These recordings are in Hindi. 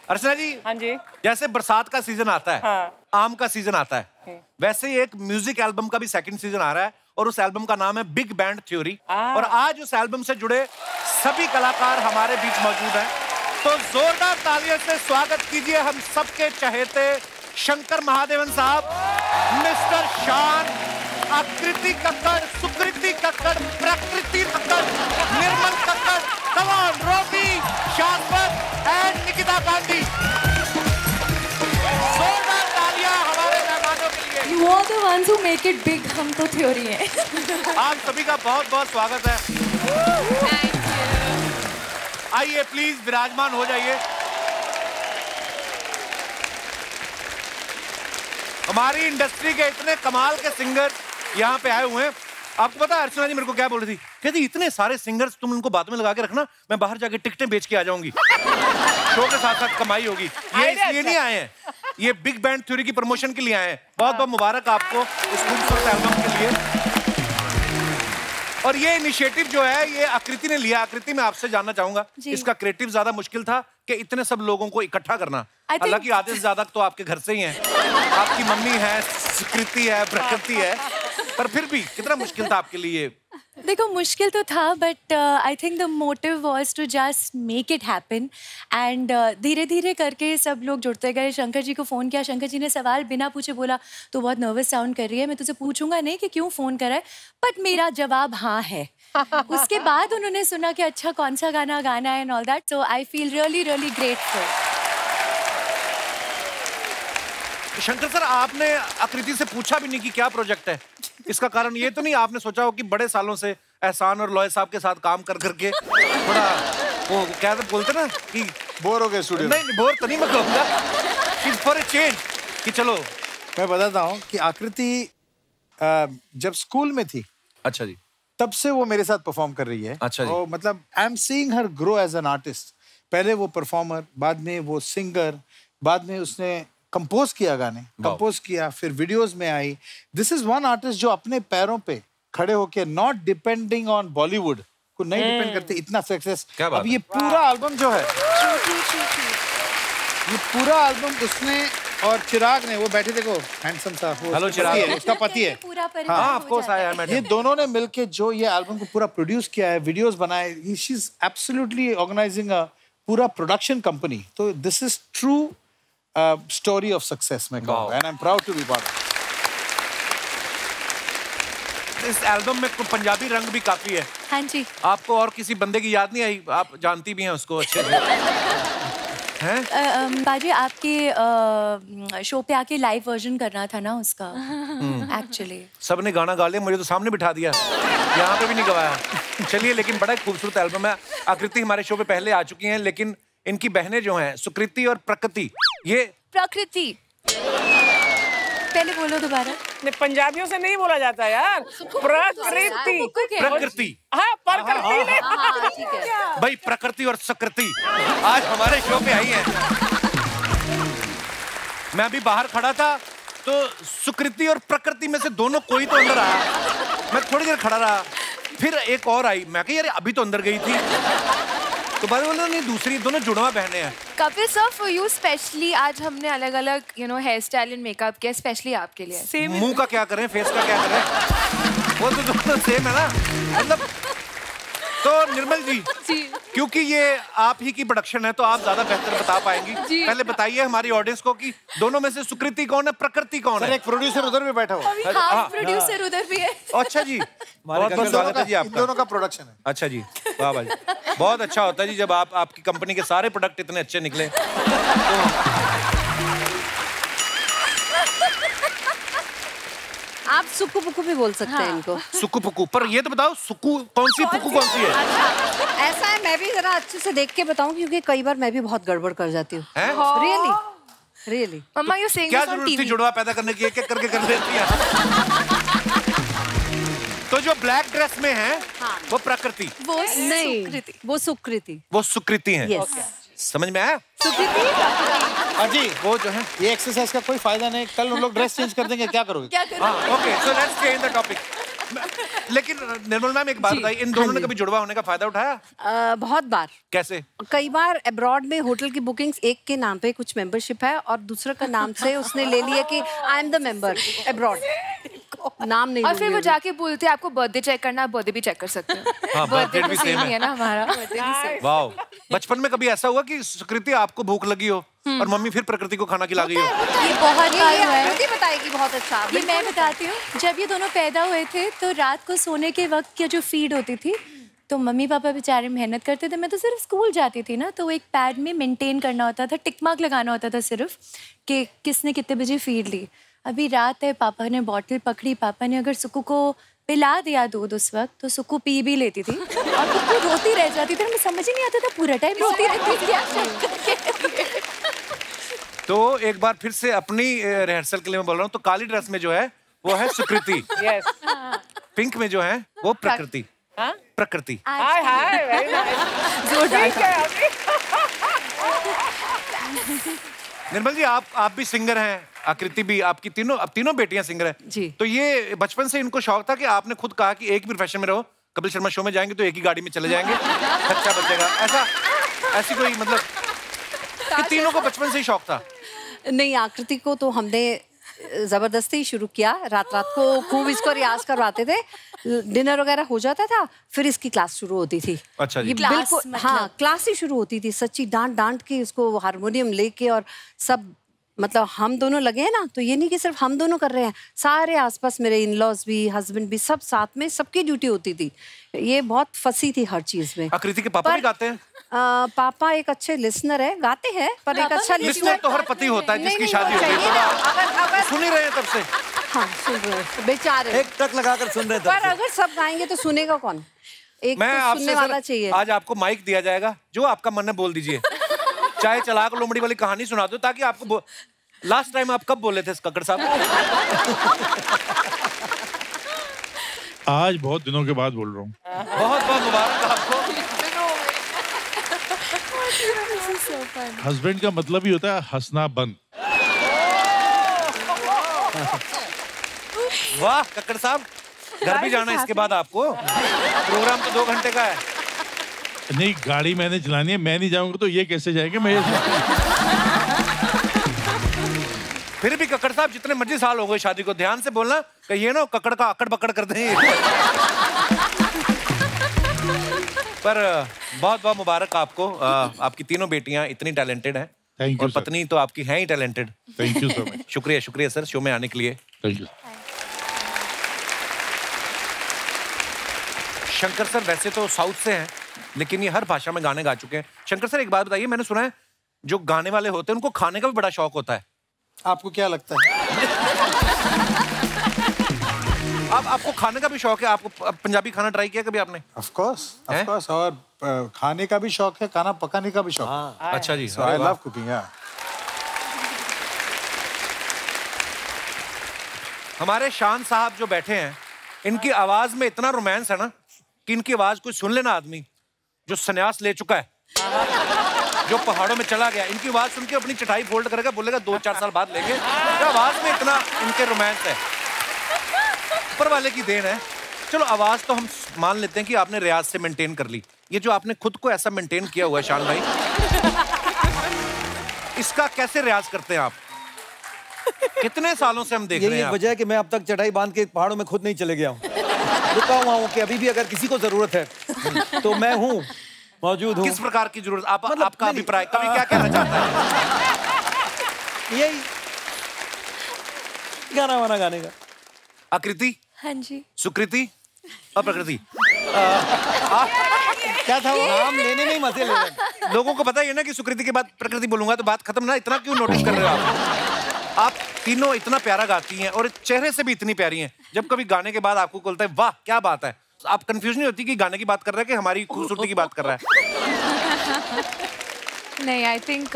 अर्चना जी। हाँ जी। जैसे बरसात का सीजन आता है, हाँ। आम का सीजन आता है, वैसे ही एक म्यूजिक एल्बम का भी सेकंड सीजन आ रहा है और उस एल्बम का नाम है बिग बैंड थ्योरी। और आज उस एल्बम से जुड़े सभी कलाकार हमारे बीच मौजूद हैं। तो जोरदार तालियों से स्वागत कीजिए हम सबके चहेते शंकर महादेवन साहब, मिस्टर शान, आकृति कक्कड़, सुकृति कक्कड़, प्रकृति कक्कड़, निर्मल कक्कड़, कमान रोबी, शाश्वत एंड निकिता गांधी। जोरदार तालियां हमारे मेहमानों के लिए। You are the ones who make it big. हम तो थ्योरी हैं। आप सभी का बहुत बहुत स्वागत है। Thank you. आइए प्लीज विराजमान हो जाइए। हमारी इंडस्ट्री के इतने कमाल के सिंगर यहाँ पे आए हुए हैं। आपको पता है अर्चना जी मेरे को क्या बोल रही थी? कहती इतने सारे सिंगर्स तुम उनको बाद में लगा के रखना, मैं बाहर जाके टिकटें बेच के आ जाऊंगी। शो के साथ साथ कमाई होगी। ये इसलिए नहीं आए हैं, ये बिग बैंड थ्योरी की प्रमोशन के लिए आए हैं। बहुत बहुत मुबारक आपको इस खूबसूरत एल्बम के लिए। और ये इनिशिएटिव जो है ये आकृति ने लिया। आकृति मैं आपसे जानना चाहूंगा, इसका क्रिएटिव ज्यादा मुश्किल था कि इतने सब लोगों को इकट्ठा करना? हालांकि आधे से ज्यादा तो आपके घर से ही हैं। आपकी मम्मी है, सुकृति है, प्रकृति है, पर फिर भी कितना मुश्किल था आपके लिए? देखो मुश्किल तो था, but I think the motive was to just make it happen and धीरे धीरे करके सब लोग जुड़ते गए। शंकर जी को फ़ोन किया, शंकर जी ने सवाल बिना पूछे बोला तो बहुत नर्वस साउंड कर रही है, मैं तुझे पूछूंगा नहीं कि क्यों फ़ोन करा है, बट मेरा जवाब हाँ है। उसके बाद उन्होंने सुना कि अच्छा कौन सा गाना गाना है and all that, so I feel really really grateful. Shankar sir, आपने आकृति से पूछा भी नहीं कि क्या प्रोजेक्ट है? इसका कारण ये तो नहीं आपने सोचा हो कि बड़े सालों से एहसान और लॉय साहब के साथ काम कर करके थोड़ा वो क्या बोलते ना कि बोर हो गए स्टूडियो? नहीं, बोर तो नहीं मैं कहूँगा, फॉर ए चेंज कि चलो। मैं बताता हूँ कि आकृति जब स्कूल में थी, अच्छा जी, तब से वो मेरे साथ परफॉर्म कर रही है। अच्छा जी। और मतलब I am seeing her grow as an artist. पहले वो परफॉर्मर, बाद में वो सिंगर, बाद में उसने कंपोज किया गाने, कंपोज किया, फिर वीडियोस में आई। दिस इज वन आर्टिस्ट जो अपने पैरों पे खड़े होके, नॉट डिपेंडिंग ऑन बॉलीवुड को नहीं डिपेंड करते, इतना सक्सेस। अब ये पूरा एल्बम जो है, ये पूरा एल्बम उसने और चिराग ने, वो बैठे देखो हैंडसम सा, हेलो चिराग, उसका पति है। हाँ, ऑफ कोर्स आया है। ये दोनों ने मिलके जो ये एल्बम को पूरा प्रोड्यूस किया है, वीडियोस बनाए, she is absolutely organizing a पूरा प्रोडक्शन कंपनी। तो this is true story of success मैं कहूँगा, and I am proud to be part of. इस एल्बम में पंजाबी रंग भी काफी है। हाँ जी। आपको और किसी बंदे की याद नहीं आई? आप जानती भी हैं उसको अच्छे से। हैं? बाजी आपके शो पे आके लाइव वर्जन करना था ना उसका, एक्चुअली। सबने गाना गा लिया, मुझे तो सामने बिठा दिया, यहाँ पे भी नहीं गवाया। चलिए, लेकिन बड़ा खूबसूरत एल्बम है। आकृति हमारे शो पे पहले आ चुकी हैं, लेकिन इनकी बहनें जो हैं सुकृति और प्रकृति, ये प्रकृति पहले बोलो दोबारा। पंजाबियों से नहीं बोला जाता यार, प्रकृति। प्रकृति, हाँ, प्रकृति भाई, प्रकृति और सकृति आज हमारे शो पे आई है। मैं अभी बाहर खड़ा था तो सुकृति और प्रकृति में से दोनों कोई तो अंदर आया। मैं थोड़ी देर खड़ा रहा, फिर एक और आई, मैं कहा यार अभी तो अंदर गई थी, तो बाद बोला नहीं, दूसरी, दोनों जुड़वा बहनें हैं। Kapil sir, for you specially आज हमने अलग अलग हेयर स्टाइल एंड मेकअप किया स्पेशली आपके लिए। मुंह का क्या करें, फेस का क्या करें, वो तो दोनों सेम है ना, मतलब। तो निर्मल जी, क्योंकि ये आप ही की प्रोडक्शन है तो आप ज्यादा बेहतर बता पाएंगी। पहले बताइए हमारी ऑडियंस को कि दोनों में से सुकृति कौन है, प्रकृति कौन है? एक प्रोड्यूसर उधर भी बैठा हुआ है। हाँ, प्रोड्यूसर उधर भी है। अच्छा जी, बहुत बहुत स्वागत है जी आपका। दोनों का प्रोडक्शन है। अच्छा जी, वाह भाई, बहुत अच्छा होता है जी जब आपकी कंपनी के सारे प्रोडक्ट इतने अच्छे निकले। आप सुक्कू पुक्कू भी बोल सकते हैं इनको। सुक्कू पुक्कू, पर ये तो बताओ सुक्कू कौन सी, पुक्कू कौन सी है? ऐसा है, मैं भी जरा अच्छे से देख के बताऊं क्योंकि कई बार मैं भी बहुत गड़बड़ कर जाती हूँ। Really really. Mamma you saying क्या जरूरत थी जुड़वा पैदा करने की, एक एक करके कर देती है। तो जो ब्लैक ड्रेस में है वो प्रकृति, वो नहीं, वो सुकृति, वो सुकृति है। समझ में आया? अजी, वो जो है, ये एक्सरसाइज का कोई फायदा नहीं। कल हम लोग ड्रेस चेंज कर देंगे, क्या करोगे? क्या करोगे? Okay, so let's change the topic. लेकिन निर्मल मैम एक बात बताइए, इन दोनों ने कभी जुड़वा होने का फायदा उठाया? बहुत बार। कैसे? कई बार अब्रॉड में होटल की बुकिंग्स एक के नाम पे कुछ मेंबरशिप है और दूसरे का नाम से उसने ले लिया कि I am the member abroad, नाम नहीं। और फिर वो जाके बोलते हैं आपको बर्थडे चेक करना, आप बर्थडे भी चेक कर सकते हो। हाँ, बर्थडे भी तो सेम सेम ही है ना हमारा। वाओ। बचपन में कभी ऐसा हुआ कि सुकृति आपको भूख लगी हो और मम्मी फिर प्रकृति को खाना खिला गई हो? ये बहुत बार हुआ है। ये बताएगी बहुत अच्छा। ये मैं बताती हूँ, जब ये दोनों पैदा हुए थे तो रात को सोने के वक्त की जो फीड होती थी, तो मम्मी पापा बेचारे मेहनत करते थे, मैं तो सिर्फ स्कूल जाती थी ना, तो एक पैड में मेंटेन करना होता था, टिक मार्क लगाना होता था सिर्फ कि किसने कितने बजे फीड ली। अभी रात है, पापा ने बॉटल पकड़ी, पापा ने अगर सुक्कू को पिला दिया दूध उस वक्त, तो सुक्कू पी भी लेती थी और कुक्कू रोती रह जाती थी। मुझे समझ ही नहीं आता था, पूरा टाइम रोती रहती थी। तो एक बार फिर से अपनी रिहर्सल के लिए मैं बोल रहा हूँ, तो काली ड्रेस में जो है वो है सुकृति, यस, पिंक में जो है वो प्रकृति। प्रकृति। हाय हाय, वेरी नाइस। निर्मल जी, आप भी सिंगर हैं, आकृति भी, आपकी तीनों बेटियां सिंगर हैं जी। तो ये बचपन से इनको शौक था कि आपने खुद कहा कि एक ही प्रोफेशन में रहो, कपिल शर्मा शो में जाएंगे तो एक ही गाड़ी में चले जाएंगे, खर्चा बचेगा, ऐसी कोई मतलब कि तीनों को बचपन से ही शौक था? नहीं, आकृति को तो हमने जबरदस्ती शुरू किया, रात रात को खूब इसको रियाज करवाते थे, डिनर वगैरह हो जाता था, फिर इसकी क्लास शुरू होती थी। अच्छा जी। ये बिल्कुल हाँ, क्लास ही शुरू होती थी, सच्ची डांट डांट के इसको हारमोनियम लेके, और सब मतलब हम दोनों लगे हैं ना, तो ये नहीं कि सिर्फ हम दोनों कर रहे हैं, सारे आसपास मेरे इन-लॉज भी, हस्बैंड भी, सब साथ में, सबकी ड्यूटी होती थी। ये बहुत फंसी थी हर चीज में। आकृति के पापा भी गाते हैं? पापा एक अच्छे लिसनर है, गाते हैं, पर एक अच्छा लिसनर तो हर पति होता है जिसकी शादी हो गई, तो सुन ही रहे हैं तब से। हाँ, सुन रहे हैं बेचारे, एक टक लगाकर सुन रहे थे। पर अगर सब गाएंगे तो सुनेगा कौन? एक मैं तो आपसे सुनने वाला चाहिए। आज आपको माइक दिया जाएगा, जो आपका मन है बोल दीजिए, चाहे चलाक लोमड़ी वाली कहानी सुना दो, ताकि आपको लास्ट टाइम आप कब बोले थे कक्कड़ साहब? आज बहुत दिनों के बाद बोल रहा हूँ। बहुत बहुत मुबारक आपको। हस्बैंड का मतलब ही होता है हंसना बंद। वाह कक्कड़ साहब, घर भी जाना है इसके बाद आपको, प्रोग्राम तो 2 घंटे का है। नहीं, गाड़ी मैंने चलानी है, मैं नहीं जाऊंगा तो ये कैसे जाएंगे? मैं फिर भी कक्कड़ साहब, जितने मर्जी साल हो गए शादी को, ध्यान से बोलना कि ये ना कक्कड़ का अकड़ बकड़ कर दें। पर बहुत बहुत मुबारक आपको, आपकी तीनों बेटियां इतनी टैलेंटेड हैं। थैंक यू और पत्नी तो आपकी है ही talented. Thank you so much. शुक्रिया शुक्रिया सर, शो में आने के लिए। Thank you. शंकर सर वैसे तो साउथ से हैं, लेकिन ये हर भाषा में गाने गा चुके हैं। शंकर सर एक बात बताइए, मैंने सुना है जो गाने वाले होते हैं उनको खाने का भी बड़ा शौक होता है। आपको क्या लगता है? आपको खाने का भी शौक है? आपको पंजाबी खाना ट्राई किया कभी आपने? ऑफ कोर्स, और खाने का भी शौक है, खाना पकाने का भी शौक है। अच्छा जी, आई लव कुकिंग। हमारे शान साहब जो बैठे हैं, इनकी आवाज में इतना रोमांस है ना कि इनकी आवाज कोई सुन लेना आदमी जो सन्यास ले चुका है, जो पहाड़ों में चला गया, इनकी आवाज सुन के अपनी चटाई फोल्ड करेगा, बोलेगा 2-4 साल बाद लेंगे। तो आवाज में इतना इनके रोमांस है, ऊपर वाले की देन है। चलो आवाज तो हम मान लेते हैं कि आपने रियाज से मेंटेन कर ली, ये जो आपने खुद को ऐसा मेंटेन किया हुआ है शान भाई, इसका कैसे रियाज करते हैं आप? कितने सालों से हम देख रहे हैं? यही वजह है कि मैं अब तक चढ़ाई बांध के पहाड़ों में खुद नहीं चले गया हूँ। रुका हुआ हूँ कि अभी भी अगर किसी को जरूरत है तो मैं हूँ, मौजूद हूँ। किस प्रकार की जरूरत? आपका अभिप्राय, कभी क्या कहना चाहता है? यही गाना वाना गाने का। आकृति, हाँ जी, सुकृति और प्रकृति, क्या था वो? नाम लेने में ही मजे ले रहे। लोगों को पता ही है ना कि सुकृति के बाद प्रकृति बोलूंगा तो बात खत्म ना, इतना क्यों नोटिस कर रहे हो आप तीनों इतना प्यारा गाती हैं और चेहरे से भी इतनी प्यारी हैं। जब कभी गाने के बाद आपको बोलता है वाह क्या बात है, आप कंफ्यूज नहीं होती कि गाने की बात कर रहा है कि हमारी खूबसूरती की बात कर रहा है? नहीं, I think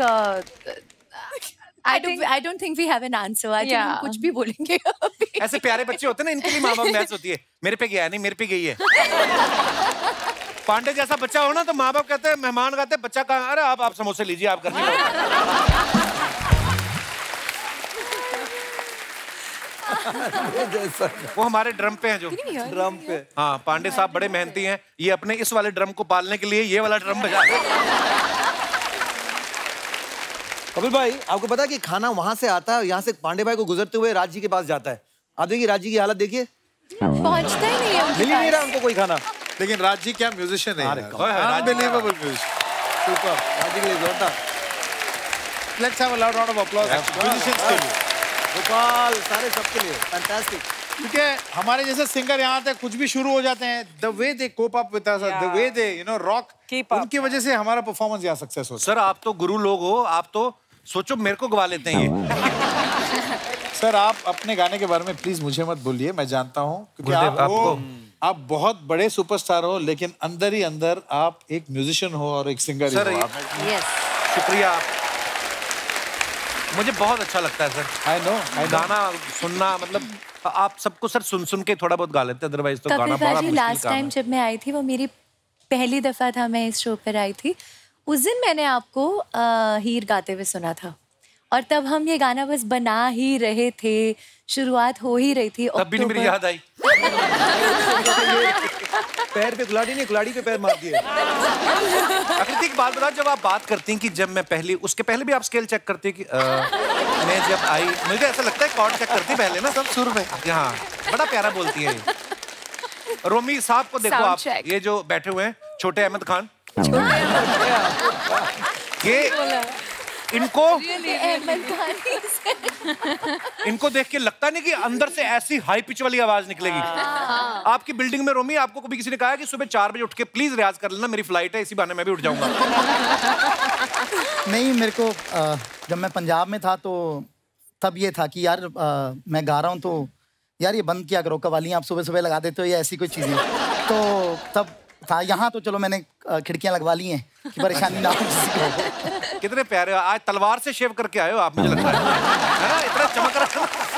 I don't think we have an answer. I think हम कुछ भी बोलेंगे अभी। ऐसे प्यारे बच्चे होते हैं ना, इनके लिए माँ बाप मैच होती है, मेरे पे गया नहीं, मेरे पे गई है। पांडे जैसा बच्चा हो ना तो माँ बाप कहते हैं, मेहमान कहते हैं बच्चा कहाँ, अरे आप समोसे लीजिए, आप घर नहीं। वो हमारे ड्रम पे हैं जो ड्रम पे। हाँ, पांडे साहब बड़े मेहनती हैं, ये अपने इस वाले ड्रम को पालने के लिए ये वाला ड्रम बजा। कपिल भाई, आपको पता है कि खाना वहां से आता है, यहाँ से पांडे भाई को गुजरते हुए राज जी के पास जाता है। आप देखिए राज जी की हालत देखिए, पहुंचता ही नहीं है उनके मिल ही नहीं पास। रहा उनको कोई खाना। लेकिन राज जी क्या म्यूजिशियन है, unbelievable musician. Super, Raj ji के लिए जोरदार। Let's have a loud round of applause musicians के लिए। गोपाल, सारे सबके लिए फैंटास्टिक। क्योंकि हमारे जैसे सिंगर यहाँ तक कुछ भी शुरू हो जाते हैं, the way they cope up with us, the way they rock, उनकी वजह से हमारा परफॉर्मेंस यहाँ सक्सेस होता है। सर आप तो गुरु लोग हो, आप तो सोचो मेरे को गवा लेते हैं ये। सर आप अपने गाने के बारे में प्लीज मुझे मत बोलिए, मैं जानता हूँ क्योंकि आप बहुत बड़े सुपरस्टार हो, लेकिन अंदर ही अंदर आप एक म्यूजिशियन हो और एक सिंगर सर, हो। शुक्रिया आप, मुझे बहुत अच्छा लगता है सर। आई नो गाना सुनना, मतलब आप सबको सर सुन सुन के थोड़ा बहुत गा लेते हैं, अदरवाइज तो गाना कपिल बड़ा भाई मुश्किल लास्ट काम टाइम है। जब मैं आई थी वो मेरी पहली दफा था, मैं इस शो पर आई थी। उस दिन मैंने आपको हीर गाते हुए सुना था और तब हम ये गाना बस बना ही रहे थे, शुरुआत हो ही रही थी। तब भी नहीं मेरी याद आई। पैर पे कुल्हाड़ी नहीं, कुल्हाड़ी पे पैर मार दिए। आकृति एक बात बताओ, जब आप बात करती हैं कि जब मैं पहली, उसके पहले भी आप स्केल चेक करती हैं कि मैं जब आई, मुझे ऐसा लगता है कॉर्ड चेक करती पहले ना, सब सुर में। हाँ, बड़ा प्यारा बोलती है ये। रोमी साहब को देखो Sound आप, check. ये जो बैठे हुए हैं, छोटे अहमद खान, ये इनको इनको देख के लगता नहीं कि अंदर से ऐसी हाई पिच वाली आवाज निकलेगी। आपकी बिल्डिंग में रोमी, आपको कभी किसी ने कहा कि सुबह 4 बजे उठ के प्लीज रियाज कर लेना, मेरी फ्लाइट है, इसी बहाने मैं भी उठ जाऊंगा। नहीं, मेरे को जब मैं पंजाब में था तो तब ये था कि यार मैं गा रहा हूँ तो यार ये बंद किया करो, कवालियाँ आप सुबह सुबह लगा देते हो या ऐसी कोई चीज़ें। तो तब था, यहाँ तो चलो मैंने खिड़कियाँ लगवा ली हैं कि परेशानी ना हो किसी को। कितने प्यारे हो, आज तलवार से शेव करके आए हो आप, मुझे लगता है ना, इतना चमक रहा है।